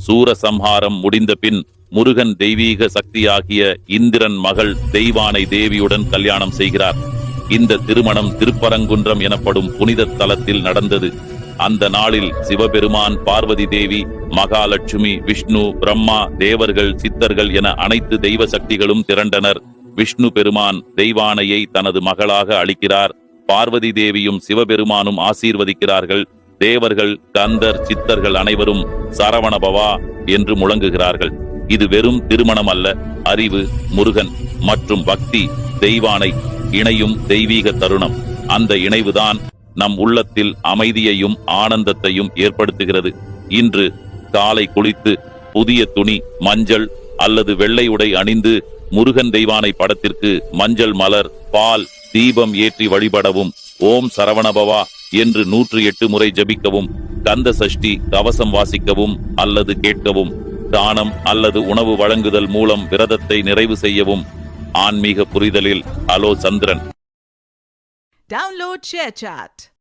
சூரசம்ஹாரம் முடிந்த பின் முருகன் தெய்வீக சக்தியாகிய இந்திரன் மகள் தெய்வானை தேவியுடன் கல்யாணம் செய்கிறார். இந்த திருமணம் திருப்பரங்குன்றம் எனப்படும் புனித தலத்தில் நடந்தது. அந்த நாளில் சிவபெருமான், பார்வதி தேவி, மகாலட்சுமி, விஷ்ணு, பிரம்மா, தேவர்கள், சித்தர்கள் என அனைத்து தெய்வ சக்திகளும் திரண்டனர். விஷ்ணு பெருமான் தெய்வானையை தனது மகளாக அளிக்கிறார். பார்வதி தேவியும் சிவபெருமானும் ஆசீர்வதிக்கிறார்கள். தேவர்கள், கந்தர், சித்தர்கள் அனைவரும் சரவணபவா என்று முழங்குகிறார்கள். இது வெறும் திருமணம் அல்ல, அறிவு, முருகன் மற்றும் பக்தி, தெய்வானை இணையும் தெய்வீக தருணம். அந்த இணைவுதான் நம் உள்ளத்தில் அமைதியையும் ஆனந்தத்தையும் ஏற்படுத்துகிறது. இன்று காலை குளித்து புதிய துணி, மஞ்சள் அல்லது வெள்ளை உடை அணிந்து முருகன் தெய்வானை படத்திற்கு மஞ்சள் மலர், பால், தீபம் ஏற்றி வழிபடவும், ஓம் சரவணபவா என்று 108 முறை ஜபிக்கவும், கந்த சஷ்டி கவசம் வாசிக்கவும் அல்லது கேட்கவும், தானம் அல்லது உணவு வழங்குதல் மூலம் விரதத்தை நிறைவு செய்யவும். ஆன்மீக புரிதலில் ஹலோ சந்திரன். Download ShareChat.